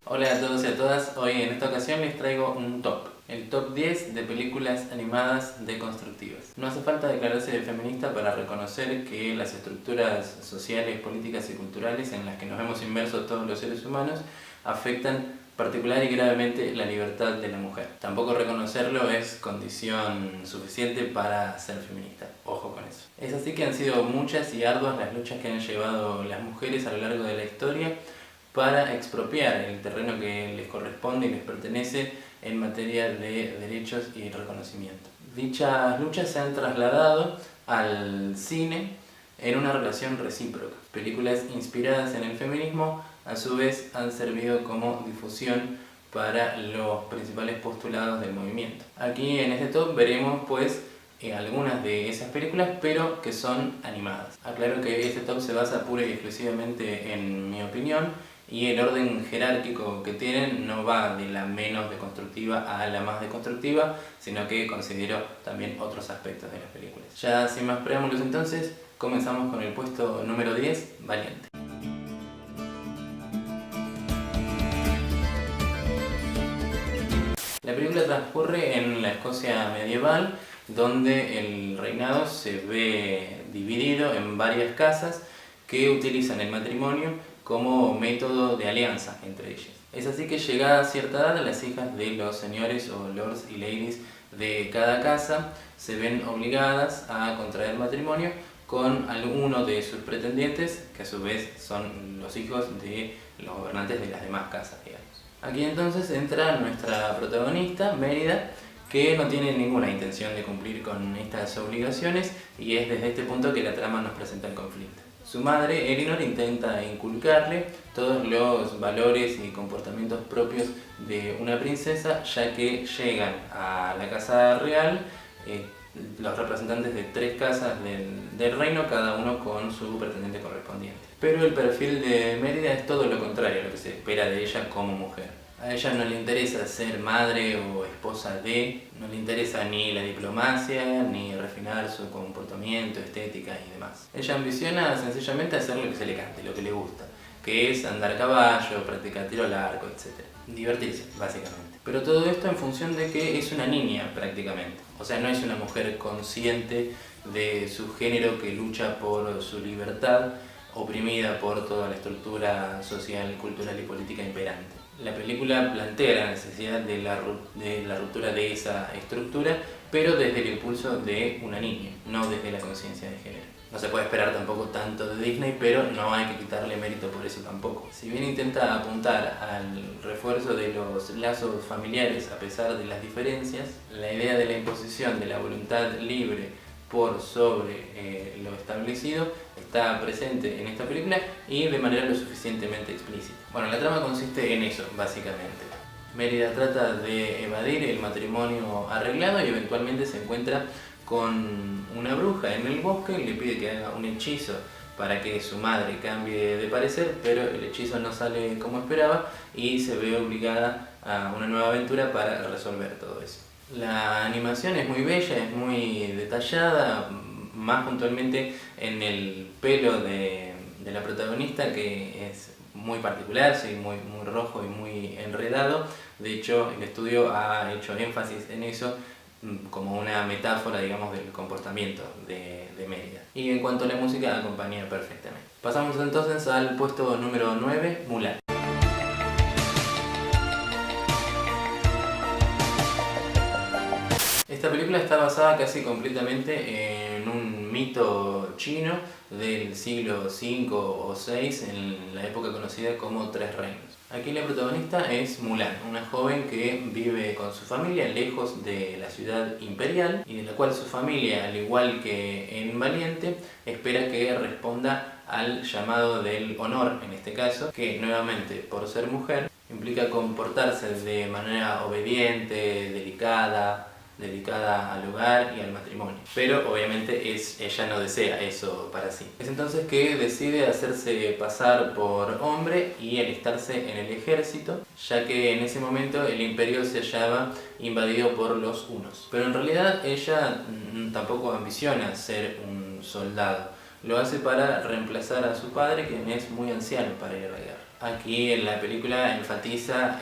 Hola a todos y a todas, hoy en esta ocasión les traigo un top, el top 10 de películas animadas deconstructivas. No hace falta declararse feminista para reconocer que las estructuras sociales, políticas y culturales en las que nos vemos inmersos todos los seres humanos afectan particular y gravemente la libertad de la mujer. Tampoco reconocerlo es condición suficiente para ser feminista, ojo con eso. Es así que han sido muchas y arduas las luchas que han llevado las mujeres a lo largo de la historia para expropiar el terreno que les corresponde y les pertenece en materia de derechos y reconocimiento. Dichas luchas se han trasladado al cine en una relación recíproca. Películas inspiradas en el feminismo a su vez han servido como difusión para los principales postulados del movimiento. Aquí en este top veremos algunas de esas películas, pero que son animadas. Aclaro que este top se basa pura y exclusivamente en mi opinión, y el orden jerárquico que tienen no va de la menos deconstructiva a la más deconstructiva, sino que considero también otros aspectos de las películas. Ya sin más preámbulos entonces, comenzamos con el puesto número 10, Valiente. La película transcurre en la Escocia medieval, donde el reinado se ve dividido en varias casas que utilizan el matrimonio como método de alianza entre ellas. Es así que llegada a cierta edad, las hijas de los señores o lords y ladies de cada casa se ven obligadas a contraer matrimonio con alguno de sus pretendientes, que a su vez son los hijos de los gobernantes de las demás casas, digamos. Aquí entonces entra nuestra protagonista, Mérida, que no tiene ninguna intención de cumplir con estas obligaciones, y es desde este punto que la trama nos presenta el conflicto. Su madre, Elinor, intenta inculcarle todos los valores y comportamientos propios de una princesa, ya que llegan a la casa real los representantes de 3 casas del reino, cada uno con su pretendiente correspondiente. Pero el perfil de Mérida es todo lo contrario a lo que se espera de ella como mujer. A ella no le interesa ser madre o esposa de, no le interesa ni la diplomacia, ni refinar su comportamiento, estética y demás. Ella ambiciona sencillamente hacer lo que se le cante, lo que le gusta, que es andar a caballo, practicar tiro al arco, etc. Divertirse, básicamente. Pero todo esto en función de que es una niña, prácticamente. O sea, no es una mujer consciente de su género que lucha por su libertad, oprimida por toda la estructura social, cultural y política imperante. La película plantea la necesidad de la ruptura de esa estructura, pero desde el impulso de una niña, no desde la conciencia de género. No se puede esperar tampoco tanto de Disney, pero no hay que quitarle mérito por eso tampoco. Si bien intenta apuntar al refuerzo de los lazos familiares a pesar de las diferencias, la idea de la imposición de la voluntad libre por sobre lo establecido está presente en esta película y de manera lo suficientemente explícita. Bueno, la trama consiste en eso, básicamente. Mérida trata de evadir el matrimonio arreglado y eventualmente se encuentra con una bruja en el bosque y le pide que haga un hechizo para que su madre cambie de parecer, pero el hechizo no sale como esperaba y se ve obligada a una nueva aventura para resolver todo eso. La animación es muy bella, es muy detallada, más puntualmente en el pelo de la protagonista, que es muy particular, sí, muy rojo y muy enredado. De hecho, el estudio ha hecho énfasis en eso como una metáfora, digamos, del comportamiento de Mérida. Y en cuanto a la música, acompaña perfectamente. Pasamos entonces al puesto número 9, Mulan. Esta película está basada casi completamente en un mito chino del siglo V o VI, en la época conocida como Tres Reinos. Aquí la protagonista es Mulan, una joven que vive con su familia lejos de la ciudad imperial y de la cual su familia, al igual que en Valiente, espera que responda al llamado del honor, en este caso, que nuevamente por ser mujer implica comportarse de manera obediente, dedicada al hogar y al matrimonio. Pero obviamente ella no desea eso para sí. Es entonces que decide hacerse pasar por hombre y alistarse en el ejército, ya que en ese momento el imperio se hallaba invadido por los hunos. Pero en realidad ella tampoco ambiciona ser un soldado. Lo hace para reemplazar a su padre, quien es muy anciano para ir a la guerra. Aquí en la película enfatiza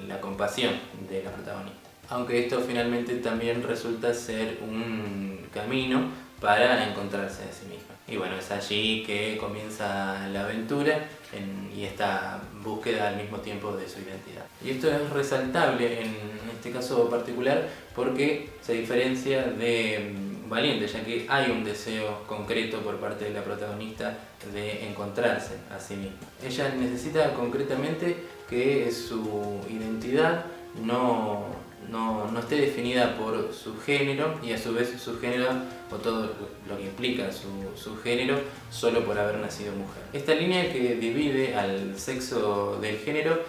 la compasión de la protagonista, aunque esto finalmente también resulta ser un camino para encontrarse a sí misma. Y bueno, es allí que comienza la aventura y esta búsqueda al mismo tiempo de su identidad. Y esto es resaltable en este caso particular porque se diferencia de Valiente, ya que hay un deseo concreto por parte de la protagonista de encontrarse a sí misma. Ella necesita concretamente que su identidad no esté definida por su género y a su vez su género o todo lo que implica su género solo por haber nacido mujer. Esta línea que divide al sexo del género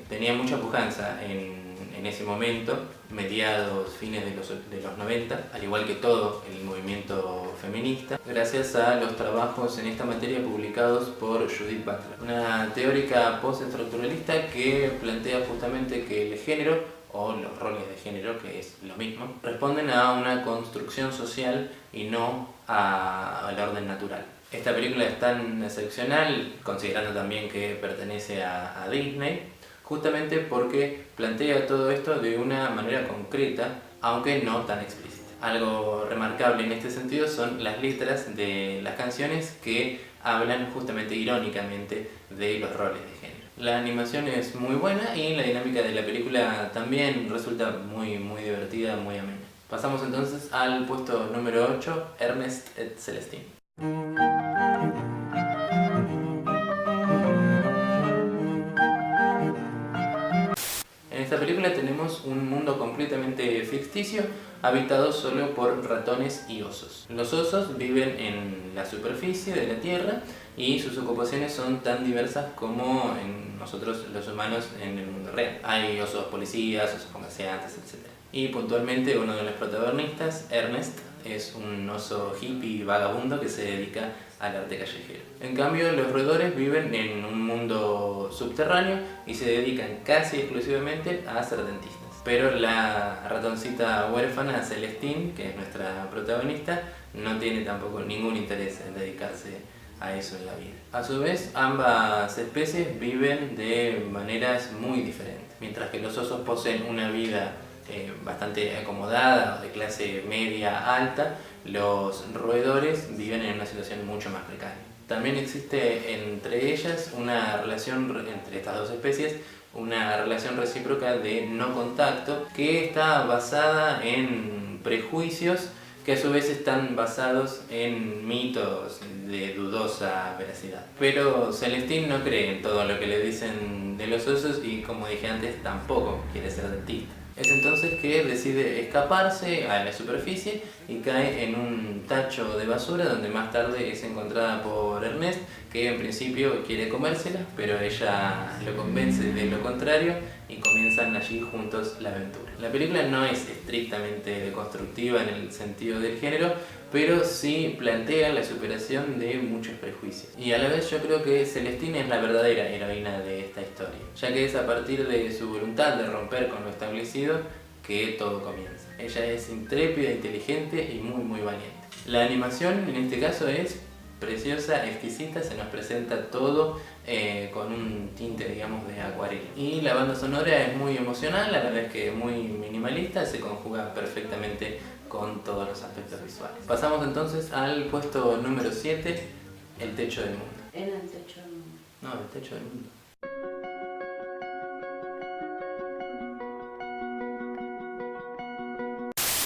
tenía mucha pujanza en ese momento, mediados, fines de los 90, al igual que todo el movimiento feminista, gracias a los trabajos en esta materia publicados por Judith Butler, una teórica postestructuralista que plantea justamente que el género o los roles de género, que es lo mismo, responden a una construcción social y no al orden natural. Esta película es tan excepcional, considerando también que pertenece a Disney, justamente porque plantea todo esto de una manera concreta, aunque no tan explícita. Algo remarcable en este sentido son las letras de las canciones que hablan justamente irónicamente de los roles de género. La animación es muy buena y la dinámica de la película también resulta muy divertida, muy amena. Pasamos entonces al puesto número 8, Ernest et Celestine. En esta película tenemos un mundo completamente ficticio, habitado solo por ratones y osos. Los osos viven en la superficie de la Tierra y sus ocupaciones son tan diversas como en nosotros los humanos en el mundo real. Hay osos policías, osos comerciantes, etc. Y puntualmente uno de los protagonistas, Ernest, es un oso hippie vagabundo que se dedica al arte callejero. En cambio, los roedores viven en un mundo subterráneo y se dedican casi exclusivamente a ser dentistas. Pero la ratoncita huérfana Celestine, que es nuestra protagonista, no tiene tampoco ningún interés en dedicarse a eso en la vida. A su vez, ambas especies viven de maneras muy diferentes. Mientras que los osos poseen una vida bastante acomodada o de clase media alta, los roedores viven en una situación mucho más precaria. También existe entre ellas una relación, entre estas dos especies, una relación recíproca de no contacto que está basada en prejuicios que a su vez están basados en mitos de dudosa veracidad. Pero Celestine no cree en todo lo que le dicen de los osos y, como dije antes, tampoco quiere ser dentista. Es entonces que decide escaparse a la superficie y cae en un tacho de basura donde más tarde es encontrada por Ernest, que en principio quiere comérsela, pero ella lo convence de lo contrario y comienzan allí juntos la aventura. La película no es estrictamente deconstructiva en el sentido del género, pero sí plantea la superación de muchos prejuicios. Y a la vez yo creo que Celestine es la verdadera heroína de esta historia, ya que es a partir de su voluntad de romper con lo establecido que todo comienza. Ella es intrépida, inteligente y muy valiente. La animación en este caso es preciosa, exquisita, se nos presenta todo con un tinte, digamos, de acuarela. Y la banda sonora es muy emocional, a la vez que muy minimalista, se conjuga perfectamente con todos los aspectos visuales. Pasamos entonces al puesto número 7, El techo del mundo. En el techo del mundo. No, El techo del mundo.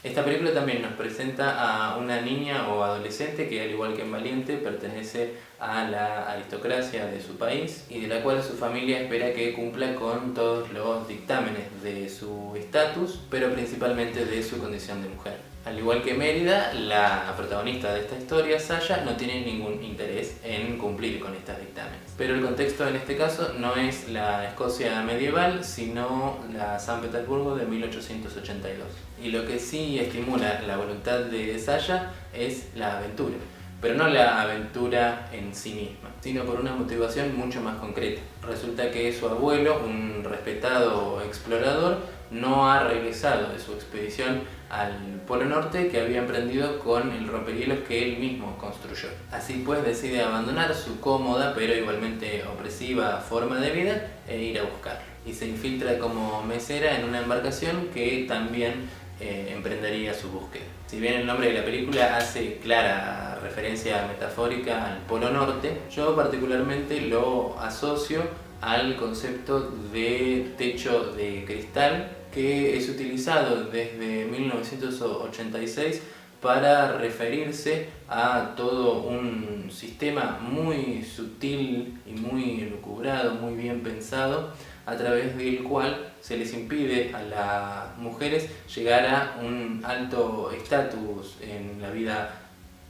Esta película también nos presenta a una niña o adolescente que, al igual que en Valiente, pertenece a la aristocracia de su país y de la cual su familia espera que cumpla con todos los dictámenes de su estatus, pero principalmente de su condición de mujer. Al igual que Mérida, la protagonista de esta historia, Sasha, no tiene ningún interés en cumplir con estos dictámenes. Pero el contexto en este caso no es la Escocia medieval, sino la San Petersburgo de 1882. Y lo que sí estimula la voluntad de Sasha es la aventura. pero no la aventura en sí misma, sino por una motivación mucho más concreta. Resulta que su abuelo, un respetado explorador, no ha regresado de su expedición al Polo Norte que había emprendido con el rompehielos que él mismo construyó. Así pues decide abandonar su cómoda pero igualmente opresiva forma de vida e ir a buscarlo. Y se infiltra como mesera en una embarcación que también emprendería su búsqueda. Si bien el nombre de la película hace clara referencia metafórica al Polo Norte, yo particularmente lo asocio al concepto de techo de cristal que es utilizado desde 1986 para referirse a todo un sistema muy sutil y muy elucubrado, muy bien pensado, a través del cual se les impide a las mujeres llegar a un alto estatus en la vida,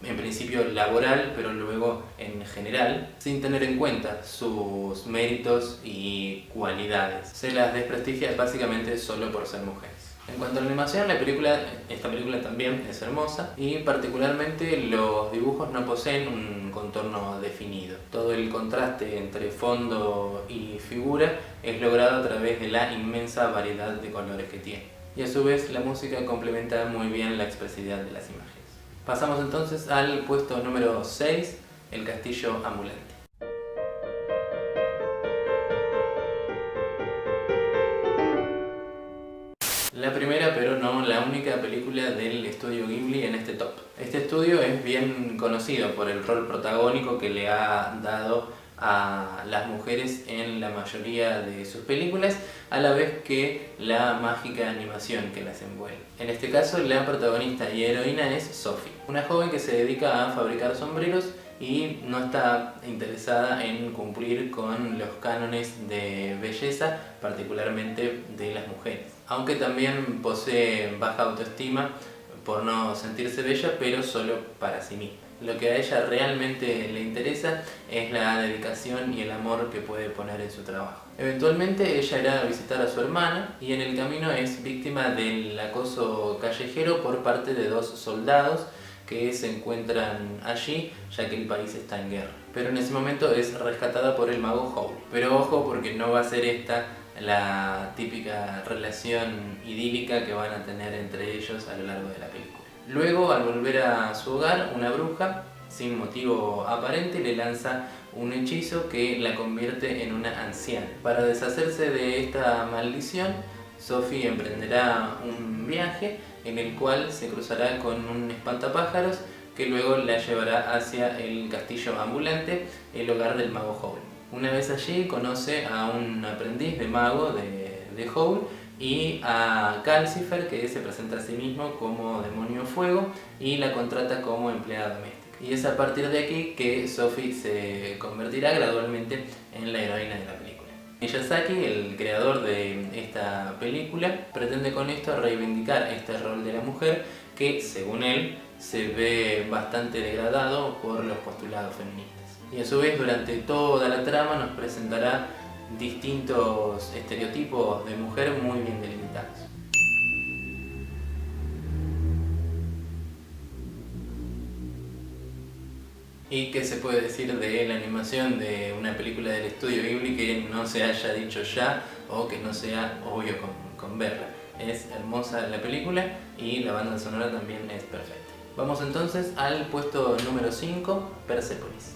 en principio laboral, pero luego en general, sin tener en cuenta sus méritos y cualidades. Se las desprestigia básicamente solo por ser mujeres. En cuanto a la animación, esta película también es hermosa y particularmente los dibujos no poseen un contorno definido. Todo el contraste entre fondo y figura es logrado a través de la inmensa variedad de colores que tiene. Y a su vez la música complementa muy bien la expresividad de las imágenes. Pasamos entonces al puesto número 6, El castillo ambulante. La primera, pero no la única película del estudio Ghibli en este top. Este estudio es bien conocido por el rol protagónico que le ha dado a las mujeres en la mayoría de sus películas, a la vez que la mágica animación que las envuelve. En este caso, la protagonista y heroína es Sophie, una joven que se dedica a fabricar sombreros y no está interesada en cumplir con los cánones de belleza, particularmente de las mujeres. Aunque también posee baja autoestima por no sentirse bella, pero solo para sí misma. Lo que a ella realmente le interesa es la dedicación y el amor que puede poner en su trabajo. Eventualmente ella irá a visitar a su hermana y en el camino es víctima del acoso callejero por parte de dos soldados que se encuentran allí ya que el país está en guerra. Pero en ese momento es rescatada por el mago Howl. Pero ojo, porque no va a ser esta la típica relación idílica que van a tener entre ellos a lo largo de la película. Luego, al volver a su hogar, una bruja, sin motivo aparente, le lanza un hechizo que la convierte en una anciana. Para deshacerse de esta maldición, Sophie emprenderá un viaje en el cual se cruzará con un espantapájaros que luego la llevará hacia el castillo ambulante, el hogar del mago Howl. Una vez allí conoce a un aprendiz de mago de Howl y a Calcifer, que se presenta a sí mismo como demonio fuego y la contrata como empleada doméstica. Y es a partir de aquí que Sophie se convertirá gradualmente en la heroína de la película. Miyazaki, el creador de esta película, pretende con esto reivindicar este rol de la mujer que, según él, se ve bastante degradado por los postulados feministas. Y a su vez, durante toda la trama nos presentará distintos estereotipos de mujer muy bien delimitados. ¿Y qué se puede decir de la animación de una película del estudio Ghibli que no se haya dicho ya o que no sea obvio con verla? Es hermosa la película y la banda sonora también es perfecta. Vamos entonces al puesto número 5, Persepolis.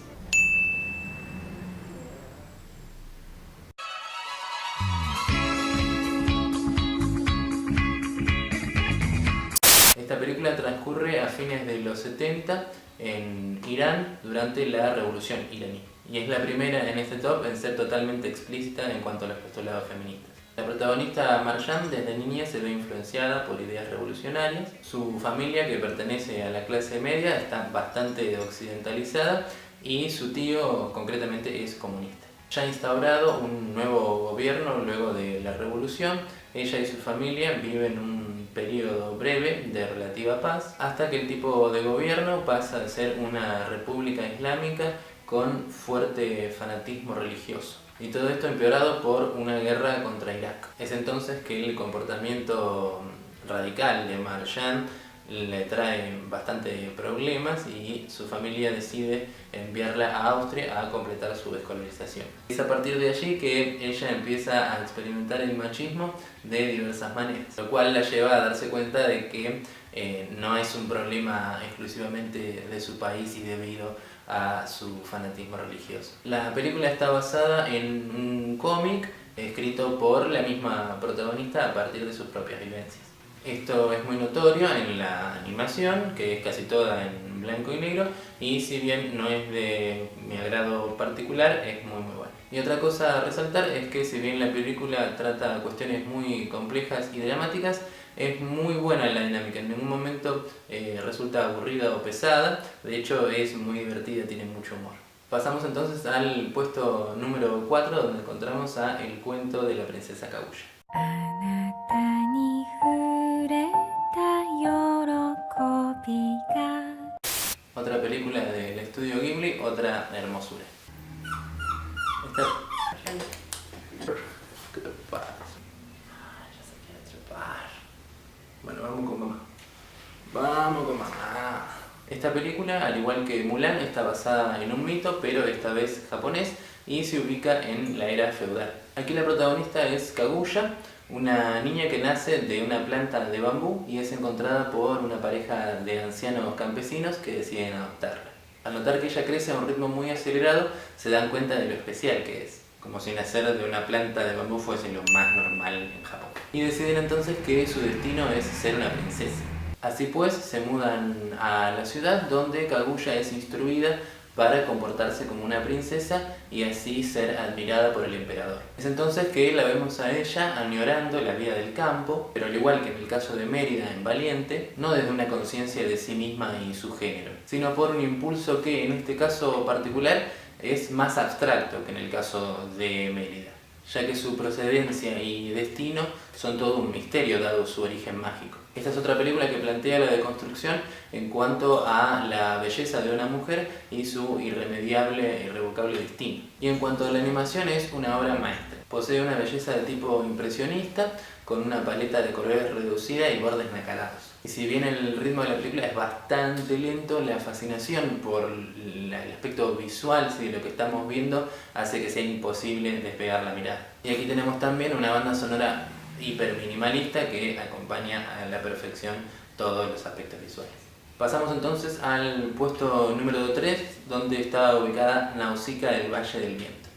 Esta película transcurre a fines de los 70 en Irán durante la Revolución iraní y es la primera en este top en ser totalmente explícita en cuanto a los postulados feministas. La protagonista Marjan desde niña se ve influenciada por ideas revolucionarias. Su familia, que pertenece a la clase media, está bastante occidentalizada y su tío concretamente es comunista. Ya instaurado un nuevo gobierno luego de la revolución, ella y su familia viven un periodo breve de relativa paz hasta que el tipo de gobierno pasa a ser una república islámica con fuerte fanatismo religioso. Y todo esto empeorado por una guerra contra Irak. Es entonces que el comportamiento radical de Marjan le trae bastante problemas y su familia decide enviarla a Austria a completar su escolarización. Es a partir de allí que ella empieza a experimentar el machismo de diversas maneras, lo cual la lleva a darse cuenta de que no es un problema exclusivamente de su país y debido a su fanatismo religioso. La película está basada en un cómic escrito por la misma protagonista a partir de sus propias vivencias. Esto es muy notorio en la animación, que es casi toda en blanco y negro, y si bien no es de mi agrado particular, es muy buena. Y otra cosa a resaltar es que si bien la película trata cuestiones muy complejas y dramáticas, es muy buena la dinámica, en ningún momento resulta aburrida o pesada, de hecho es muy divertida, tiene mucho humor. Pasamos entonces al puesto número 4, donde encontramos a El cuento de la princesa Kaguya. Otra película del estudio Ghibli, otra hermosura. Esta... ¿Qué te pasa? Ya se quiere trepar. Bueno, vamos con mamá. Vamos con mamá. Esta película, al igual que Mulan, está basada en un mito, pero esta vez japonés, y se ubica en la era feudal. Aquí la protagonista es Kaguya, una niña que nace de una planta de bambú y es encontrada por una pareja de ancianos campesinos que deciden adoptarla. Al notar que ella crece a un ritmo muy acelerado, se dan cuenta de lo especial que es, como si nacer de una planta de bambú fuese lo más normal en Japón. Y deciden entonces que su destino es ser una princesa. Así pues, se mudan a la ciudad donde Kaguya es instruida para comportarse como una princesa y así ser admirada por el emperador. Es entonces que la vemos a ella añorando la vida del campo, pero al igual que en el caso de Mérida en Valiente, no desde una conciencia de sí misma y su género, sino por un impulso que en este caso particular es más abstracto que en el caso de Mérida, ya que su procedencia y destino son todo un misterio dado su origen mágico. Esta es otra película que plantea la deconstrucción en cuanto a la belleza de una mujer y su irremediable e irrevocable destino. Y en cuanto a la animación, es una obra maestra. Posee una belleza de tipo impresionista, con una paleta de colores reducida y bordes nacarados. Y si bien el ritmo de la película es bastante lento, la fascinación por el aspecto visual de lo que estamos viendo hace que sea imposible despegar la mirada. Y aquí tenemos también una banda sonora hiper minimalista que acompaña a la perfección todos los aspectos visuales. Pasamos entonces al puesto número 3, donde está ubicada Nausicaa del Valle del Viento.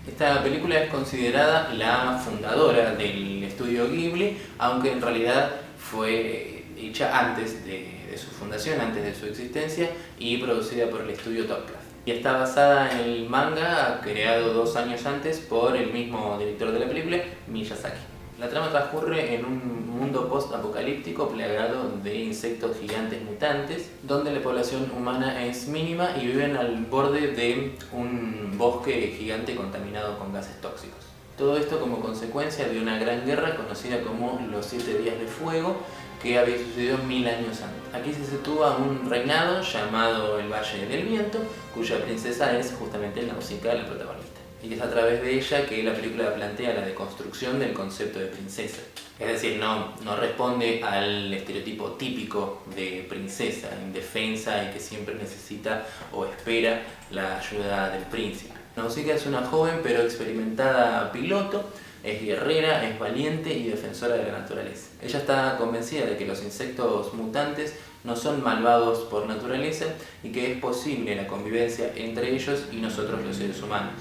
Esta película es considerada la fundadora del estudio Ghibli, aunque en realidad fue hecha antes de su fundación, antes de su existencia, y producida por el estudio Top Craft. Y está basada en el manga creado 2 años antes por el mismo director de la película, Miyazaki. La trama transcurre en un mundo post-apocalíptico plagado de insectos gigantes mutantes, donde la población humana es mínima y viven al borde de un bosque gigante contaminado con gases tóxicos. Todo esto como consecuencia de una gran guerra conocida como los 7 días de fuego, que había sucedido 1000 años antes. Aquí se sitúa un reinado llamado el Valle del Viento, cuya princesa es justamente Nausicaa, la protagonista. Y es a través de ella que la película plantea la deconstrucción del concepto de princesa. Es decir, no responde al estereotipo típico de princesa, indefensa y que siempre necesita o espera la ayuda del príncipe. Nausicaa es una joven pero experimentada piloto, es guerrera, es valiente y defensora de la naturaleza. Ella está convencida de que los insectos mutantes no son malvados por naturaleza y que es posible la convivencia entre ellos y nosotros los seres humanos.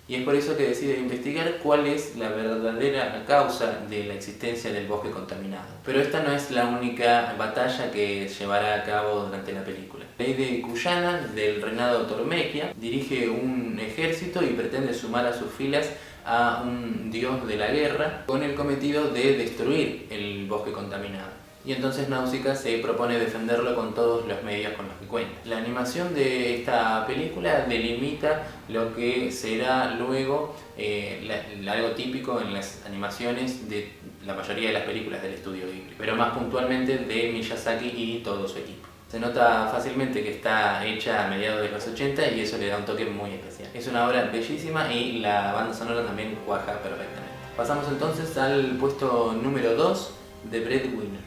Y es por eso que decide investigar cuál es la verdadera causa de la existencia del bosque contaminado. Pero esta no es la única batalla que llevará a cabo durante la película. Lady Kushana, del reinado Tormekia, dirige un ejército y pretende sumar a sus filas a un dios de la guerra con el cometido de destruir el bosque contaminado. Y entonces Nausicaa se propone defenderlo con todos los medios con los que cuenta. La animación de esta película delimita lo que será luego algo típico en las animaciones de la mayoría de las películas del estudio Ghibli, pero más puntualmente de Miyazaki y todo su equipo. Se nota fácilmente que está hecha a mediados de los 80 y eso le da un toque muy especial. Es una obra bellísima y la banda sonora también cuaja perfectamente. Pasamos entonces al puesto número 2 de Breadwinner.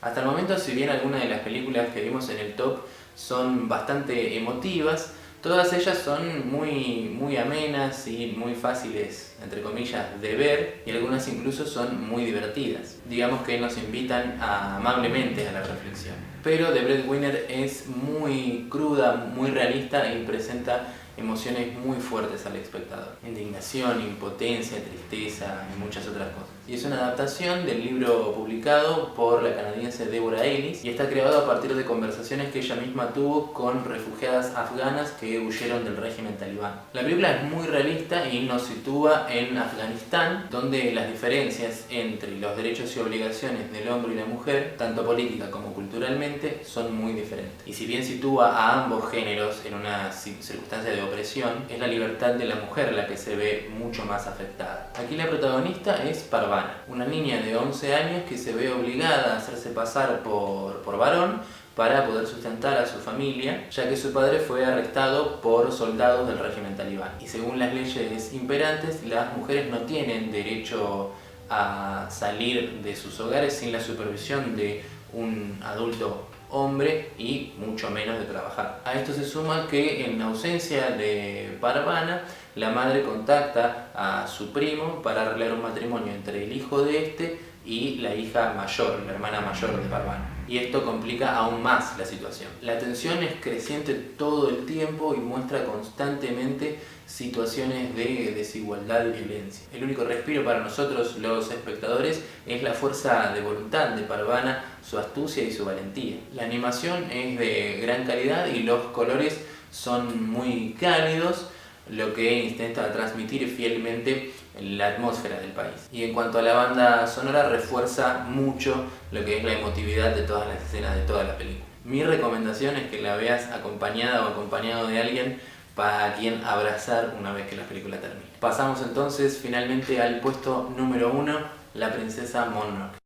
Hasta el momento, si bien algunas de las películas que vimos en el top son bastante emotivas, todas ellas son muy amenas y muy fáciles, entre comillas, de ver, y algunas incluso son muy divertidas. Digamos que nos invitan amablemente a la reflexión. Pero The Breadwinner es muy cruda, muy realista y presenta emociones muy fuertes al espectador. Indignación, impotencia, tristeza y muchas otras cosas. Y es una adaptación del libro publicado por la canadiense Deborah Ellis y está creado a partir de conversaciones que ella misma tuvo con refugiadas afganas que huyeron del régimen talibán. La película es muy realista y nos sitúa en Afganistán, donde las diferencias entre los derechos y obligaciones del hombre y la mujer, tanto política como culturalmente, son muy diferentes. Y si bien sitúa a ambos géneros en una circunstancia de opresión, es la libertad de la mujer la que se ve mucho más afectada. Aquí la protagonista es Parvana, una niña de 11 años que se ve obligada a hacerse pasar por varón para poder sustentar a su familia, ya que su padre fue arrestado por soldados del régimen talibán. Y según las leyes imperantes, las mujeres no tienen derecho a salir de sus hogares sin la supervisión de un adulto hombre y mucho menos de trabajar. A esto se suma que en ausencia de Parvana, la madre contacta a su primo para arreglar un matrimonio entre el hijo de este y la hija mayor, la hermana mayor de Parvana. Y esto complica aún más la situación. La tensión es creciente todo el tiempo y muestra constantemente situaciones de desigualdad y violencia. El único respiro para nosotros los espectadores es la fuerza de voluntad de Parvana, su astucia y su valentía. La animación es de gran calidad y los colores son muy cálidos, lo que intenta transmitir fielmente la atmósfera del país. Y en cuanto a la banda sonora, refuerza mucho lo que es la emotividad de todas las escenas de toda la película. Mi recomendación es que la veas acompañada o acompañado de alguien para quien abrazar una vez que la película termine. Pasamos entonces finalmente al puesto número 1, La princesa Mononoke.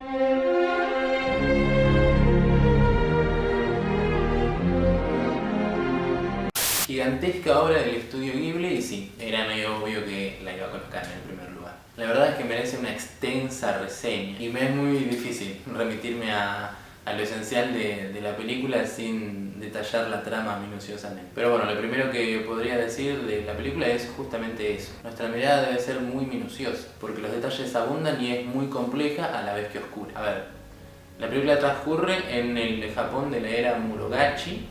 Gigantesca obra del estudio Ghibli y sí, era medio obvio que la iba a colocar en el primer lugar. La verdad es que merece una extensa reseña y me es muy difícil remitirme a lo esencial de la película sin detallar la trama minuciosamente. Pero bueno, lo primero que podría decir de la película es justamente eso. Nuestra mirada debe ser muy minuciosa, porque los detalles abundan y es muy compleja a la vez que oscura. A ver, la película transcurre en el Japón de la era Muromachi,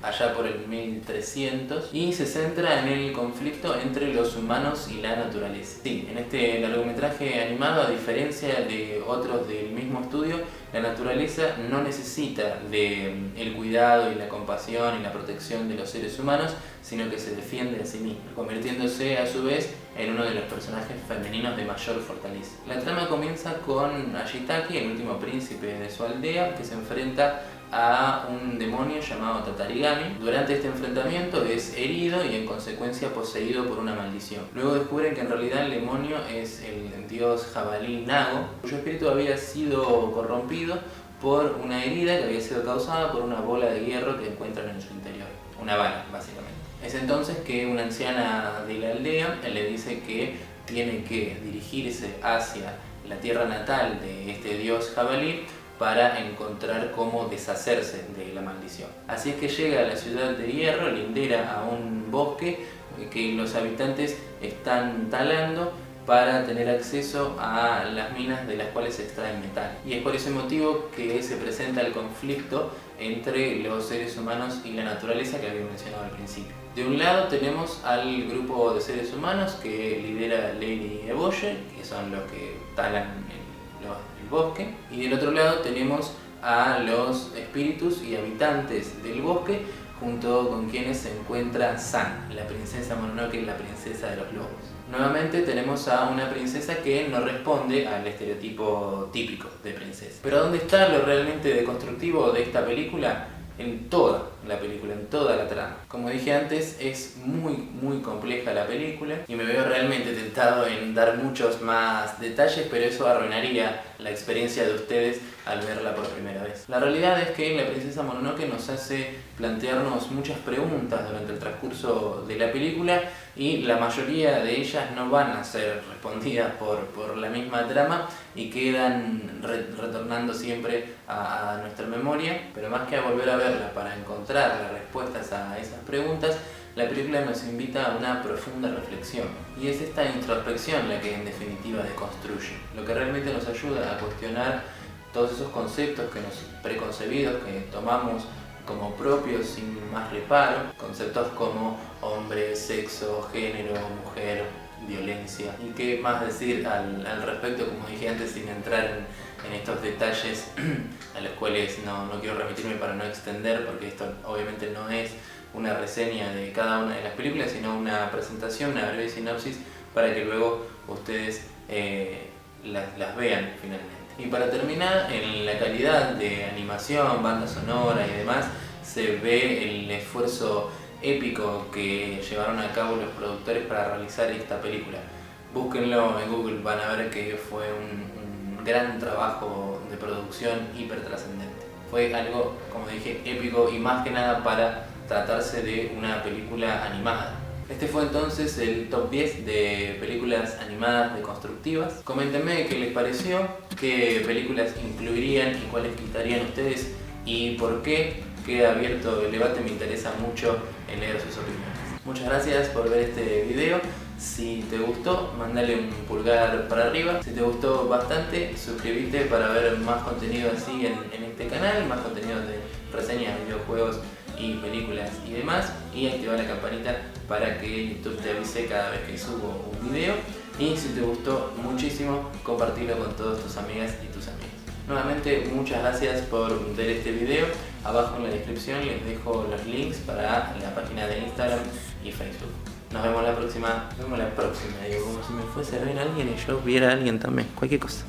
allá por el 1300, y se centra en el conflicto entre los humanos y la naturaleza. Sí, en este largometraje animado, a diferencia de otros del mismo estudio, la naturaleza no necesita del cuidado y la compasión y la protección de los seres humanos, sino que se defiende a sí misma, convirtiéndose a su vez en uno de los personajes femeninos de mayor fortaleza. La trama comienza con Ashitaki, el último príncipe de su aldea, que se enfrenta a un demonio llamado Tatarigami. Durante este enfrentamiento es herido y en consecuencia poseído por una maldición. Luego descubren que en realidad el demonio es el dios jabalí Nago, cuyo espíritu había sido corrompido por una herida que había sido causada por una bola de hierro que encuentran en su interior. Una bala, básicamente. Es entonces que una anciana de la aldea le dice que tiene que dirigirse hacia la tierra natal de este dios jabalí para encontrar cómo deshacerse de la maldición. Así es que llega a la ciudad de Hierro, lindera a un bosque que los habitantes están talando para tener acceso a las minas de las cuales se extrae metal. Y es por ese motivo que se presenta el conflicto entre los seres humanos y la naturaleza que había mencionado al principio. De un lado tenemos al grupo de seres humanos que lidera Lady Eboye, que son los que talan el bosque, y del otro lado tenemos a los espíritus y habitantes del bosque, junto con quienes se encuentra San, la princesa Mononoke, la princesa de los lobos. Nuevamente tenemos a una princesa que no responde al estereotipo típico de princesa. Pero ¿dónde está lo realmente deconstructivo de esta película? en toda la película, en toda la trama. Como dije antes, es muy compleja la película y me veo realmente tentado en dar muchos más detalles, pero eso arruinaría la experiencia de ustedes al verla por primera vez. La realidad es que la princesa Mononoke nos hace plantearnos muchas preguntas durante el transcurso de la película y la mayoría de ellas no van a ser respondidas por la misma trama y quedan retornando siempre a nuestra memoria, pero más que a volver a verla para encontrar las respuestas a esas preguntas, la película nos invita a una profunda reflexión y es esta introspección la que en definitiva deconstruye, lo que realmente nos ayuda a cuestionar todos esos conceptos que nos preconcebidos que tomamos como propios sin más reparo, conceptos como hombre, sexo, género, mujer, violencia. Y qué más decir al respecto, como dije antes, sin entrar en estos detalles a los cuales no quiero remitirme para no extender, porque esto obviamente no es una reseña de cada una de las películas, sino una presentación, una breve sinopsis para que luego ustedes las vean finalmente. Y para terminar, en la calidad de animación, banda sonora y demás, se ve el esfuerzo épico que llevaron a cabo los productores para realizar esta película. Búsquenlo en Google, van a ver que fue un gran trabajo de producción hiper trascendente. Fue algo, como dije, épico y más que nada para tratarse de una película animada. Este fue entonces el top 10 de películas animadas deconstructivas. Coméntenme qué les pareció, qué películas incluirían y cuáles quitarían ustedes y por qué. Queda abierto el debate, me interesa mucho leer sus opiniones. Muchas gracias por ver este video. Si te gustó, mandale un pulgar para arriba. Si te gustó bastante, suscríbete para ver más contenido así en este canal, más contenido de reseñas de videojuegos y películas y demás, y activa la campanita para que YouTube te avise cada vez que subo un video. Y si te gustó muchísimo, compartirlo con todas tus amigas y tus amigos. Nuevamente, muchas gracias por ver este video. Abajo en la descripción les dejo los links para la página de Instagram y Facebook. Nos vemos la próxima. Digo, como si me fuese a ver a alguien y yo viera a alguien también. Cualquier cosa.